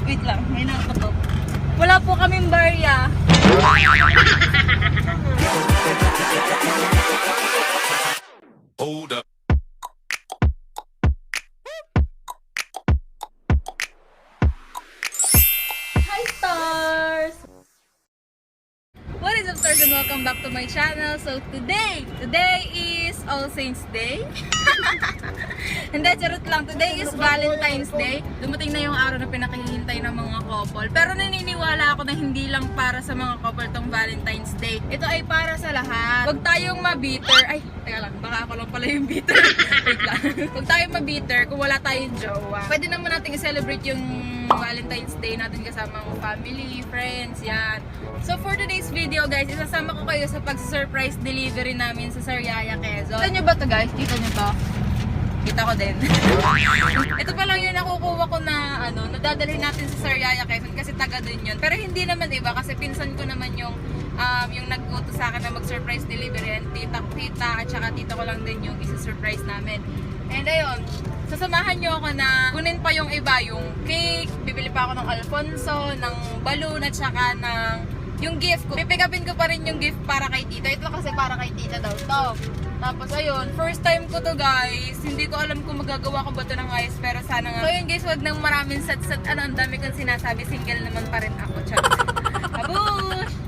Wait lang, may nakatok. Wala po kaming barya. Hold up. Hi Stars! What is up Stars and welcome back to my channel. So today is All Saints Day. Hindi, charot lang. Today is Valentine's Day. Dumating na yung araw na pinakihintay ng mga couple. Pero naniniwala ako na hindi lang para sa mga couple tong Valentine's Day. Ito ay para sa lahat. Huwag tayong ma-bitter. Ay, teka lang. Baka ako lang pala yung bitter. Wait lang. Huwag tayong ma-bitter kung wala tayong jowa. Pwede naman natin i-celebrate yung Valentine's Day natin kasama ang family, friends, yan. So for today's video guys, isasama ko kayo sa pag-surprise delivery namin sa Sariaya, Quezon. Kita nyo ba to guys? Kita nyo to? Kita ko din. Ito pa lang yung nakukuha ko na nadadalhin natin sa Sariaya, Quezon kasi taga dun yun. Pero hindi naman iba kasi pinsan ko naman yung nag-utos sa akin na mag-surprise delivery and tita at saka tito ko lang din yung isa-surprise namin. And ayun, sasamahan nyo ako na kunin pa yung iba, yung cake, bibili pa ako ng Alfonso, ng balloon at saka ng yung gift ko. Pipikapin ko pa rin yung gift para kay tita. Ito kasi para kay tita daw to. Tapos ayun, first time ko to guys. Hindi ko alam kung magagawa ko ba to ng ayos pero sana nga. So yun guys, wag nang maraming sat-sat. Ang dami kong sinasabi, single naman pa rin ako. Chat. Abush!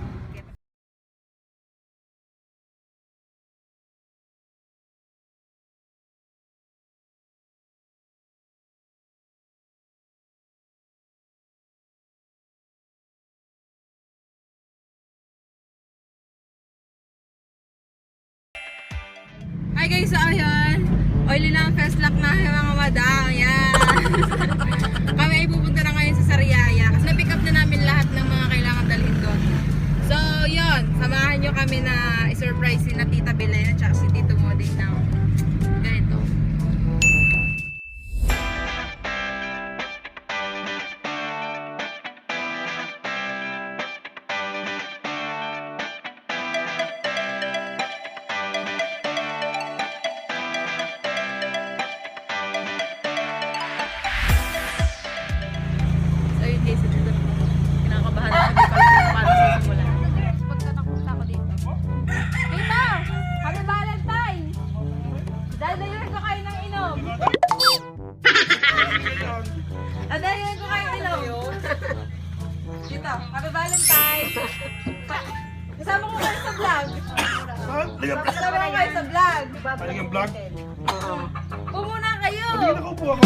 Hi guys, so ayun. Oily na ang first lock na mga madam. Yan. Kami ay pupunta na ngayon sa Sariaya kasi na-pick up na namin lahat ng mga kailangan dalhin doon. So yun, samahan nyo kami na i-surprise si na Tita Belen at saka si Tito Moding na ganito. Guys, dito kinakabahan ako para sa simulan. Pagka nakunta ko dito. Tita! Happy Valentine! Dadayon ko kayo ng inom. Dadayon ko kayo ng inom. Tita, Happy Valentine! Kasama ko kayo sa vlog. Kasama ko kayo sa vlog. Talagang vlog? Pumuna kayo! Hindi nakaupo ako.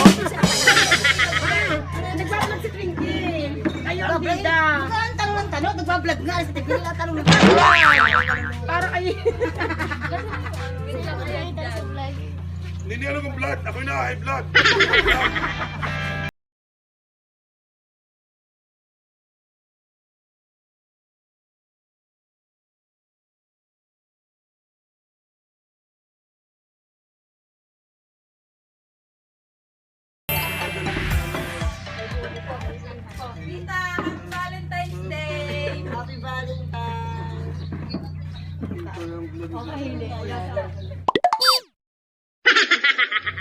Nagbablog si Twinkle. Kayo ang bida. Ang tanong ng tanong, nagbablog nga. Sa tigil na tanong ng para kayo. Hindi ano kong vlog. Ako'y na high blood. Tita, Happy Valentine's Day! Happy Valentine.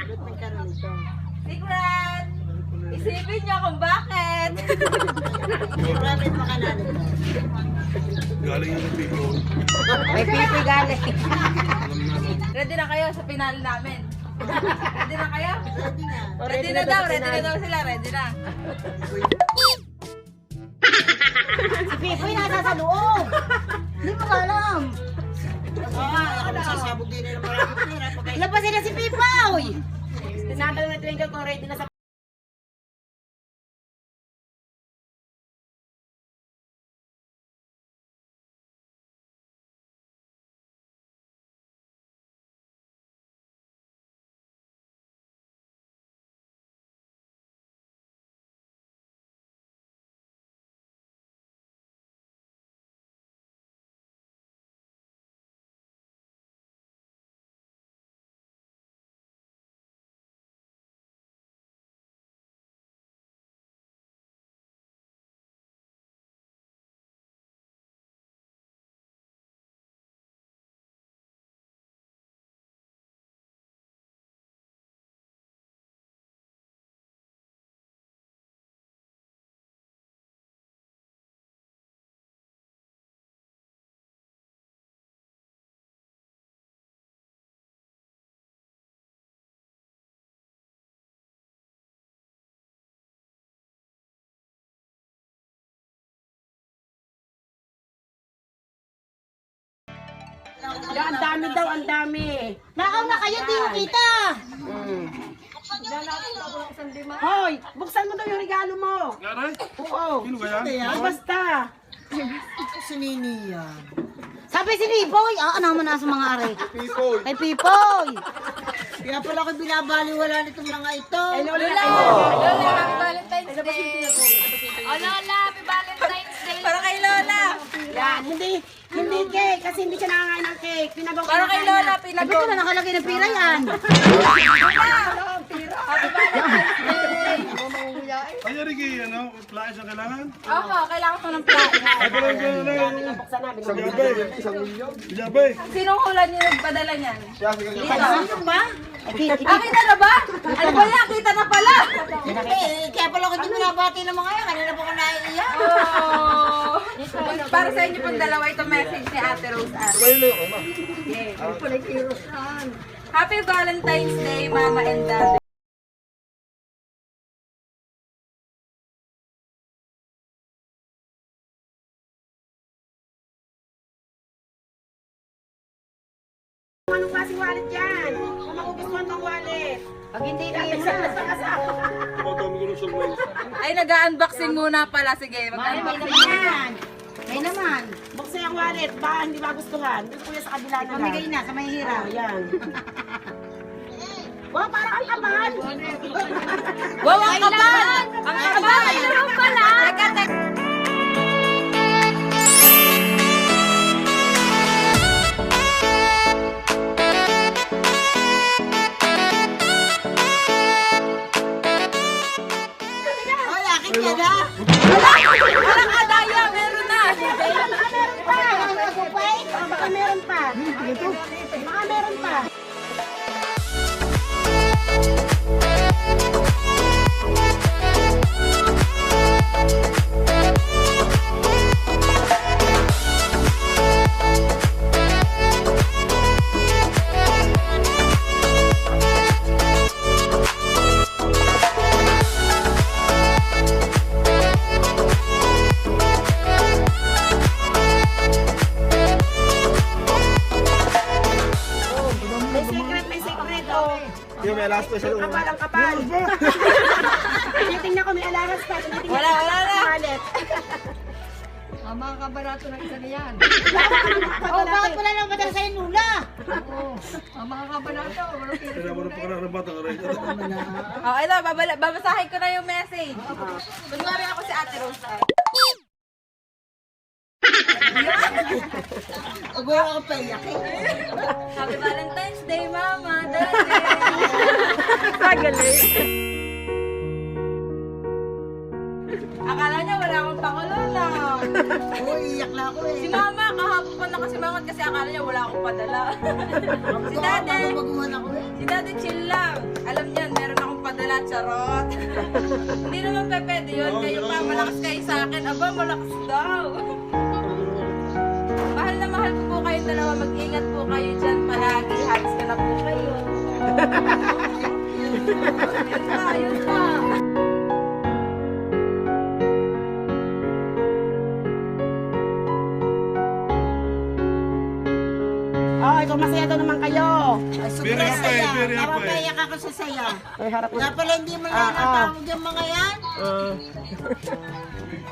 Ba't nagkaroon ito? Secret! Isipin niyo kung bakit! Private pa ka natin. Galing yung pipo. May pipi galing. Ready na kayo sa final namin? Ready na kayo? Ready na. Ready na daw sila, ready na. Si Pipoy nasa sa loob. Hindi mo alam. Ako magsasabog din na ng maraming pera. Labasin na si Pipoy! Tinatanong na Twinkle kung ready na sa Ya, ang dami daw, ang dami. Nauna kayo, di mo kita. Hoy, buksan mo daw yung regalo mo. Nanay? Oo. Sino ba yan? Ay, basta. Si Nini yan. Sabi si Pipoy, ano mo na sa mga are? Pipoy. Kay Pipoy. Kaya pala ko binabaliwala nitong mga ito. Ay, Lola. Lola, happy Valentine's Day! Oh, Lola, happy Valentine's Day! Para kay Lola! Yan, hindi cake, kasi hindi siya nakakain ng cake. Pinagaw Para kay Lola, Sabi ko pinag- na nakalagay ng pira yan. Happy Valentine's Day! Kaya rin kayo, ano? Plais ang kailangan? Opo, kailangan ko ng plato. Ay, pala yung gano'n. Buksan na, Isang gabay. Gabay. Sinong hula niyo nagpadala niyan? Ano ba? Kita na ba? Ano ba yan? Kita na pala! Kaya pala ko di binabati ng mga yan. Kanina pa ko naiiyak. Oh. Para sa inyo pong dalawa itong message ni Ate Rose Ann. Happy Valentine's Day, Mama and Daddy. Anong klaseng wallet yan? Kung magugustuhan mong wallet. Pag hindi Tumatami ko ng surprise. Ay, nag-unboxing muna pala. Sige, May mag-unboxing. naman. May naman. Buksan yung wallet, baka hindi magustuhan. Doon po yan sa kabila na lang. Pamigay na sa may hirap. Ayan. Wow, parang ang kapal. Wow, ang kapal! Ang kapal! Meron pala! Teka, teka. Ay, akin yan ha. Parang adaya, meron na! Baka meron pa. Baka meron pa. May secret. Oh. Yung may last pa siya. Kapal ang kapal. Tinitingnan ko may alahas pa. Tinitingnan Wala, ko wala sa na. wallet. Oh, bakit wala lang padala sa'yo, Lula? Kaya mo na pa ka ng bata ka rin. Oh, ito, babasahin ko na yung message. Kunwari ako si Ate Rose Ann. Huwag mo ako paiyak eh. Happy Valentine's Day, Mama, Daddy. Akala niya wala akong pakulola. Oo, iyak na ako eh. Si Mama, kahapon pa nakasimangot kasi akala niya wala akong padala. Si Daddy, Baguhan ako eh. si Daddy chill lang. Alam niya, meron akong padala, charot. Hindi naman pwede yun. Kayo pa, malakas kayo sa akin. Aba, malakas daw. Mahal na mahal ko po kayong dalawa. Mag-ingat po kayo dyan palagi. Halos ka na po kayo. Yun pa, yun pa. Oh, ikaw masaya daw naman kayo. Ay, Very sobrang happy, saya. very happy. Parang paiyak ako sa saya. Ay, harap Kaya pala hindi mo na natawag yung mga yan.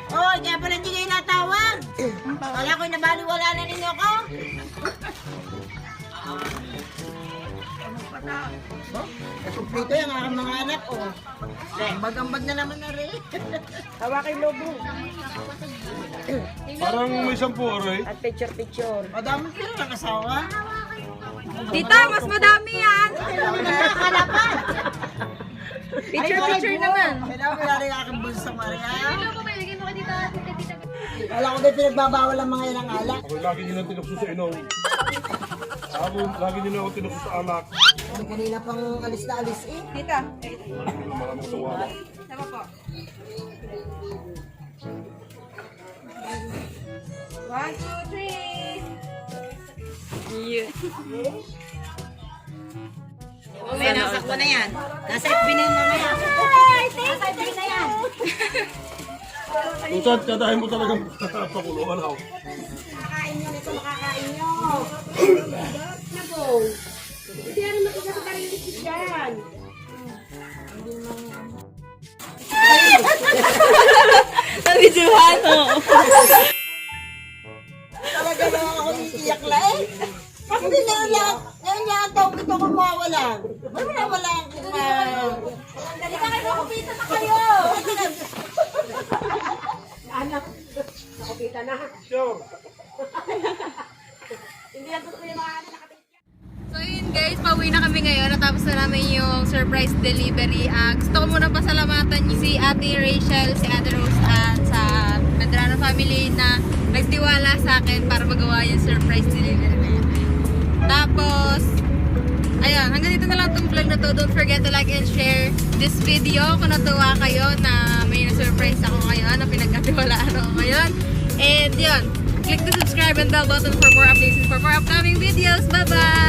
Oh, kaya pala hindi kayo natawag. Kala ko nabaliwala na ninyo ko. Kumplito yung aking mga anak, oh. Ambag-ambag na naman na rin. Hawakin lobo. Parang may 10 aray. At picture. Madami sila ng asawa. Tita, mas madami yan. Nakakalapan. Picture naman. Kailangan wala rin aking bulsa, Maria. Wala ko din pinagbabawal ang mga ilang alak. Ako lagi nyo lang tinukso sa inom. Ako, lagi nyo lang ako tinukso sa anak. Kanina pang alis na alis eh. Tita, Maraming tuwa. sama po. 1, 2, 3. May nasa ko na yan. Nasa FB na yun mamaya. Nasa FB na yan. Kung saan, kadahin mo talagang pakuluan ako. Makakain nyo nito, makakain nyo. Nako. Hindi rin makikasakarilis dyan. Nabidyohan, oh. Talaga naman ako iiyak na eh. Kasi ngayon lang ang taong ito kung mawala. Wala akong Dali ka kayo, kumita na kayo. Anak. Nakapita na. Sure. Hindi yan gusto yung mga anak nakapita. So yun guys, pauwi na kami ngayon. Natapos na namin yung surprise delivery. Gusto ko muna pasalamatan si Ate Rachel, si Ate Rose at sa Medrano family na nagtiwala sa akin para magawa yung surprise delivery na yun. Tapos, ayun, hanggang dito na lang itong vlog na to. Don't forget to like and share this video kung natuwa kayo na may na-surprise ako ngayon, na pinagkatiwalaan ako ngayon. And yun, click the subscribe and bell button for more updates and for more upcoming videos. Bye-bye!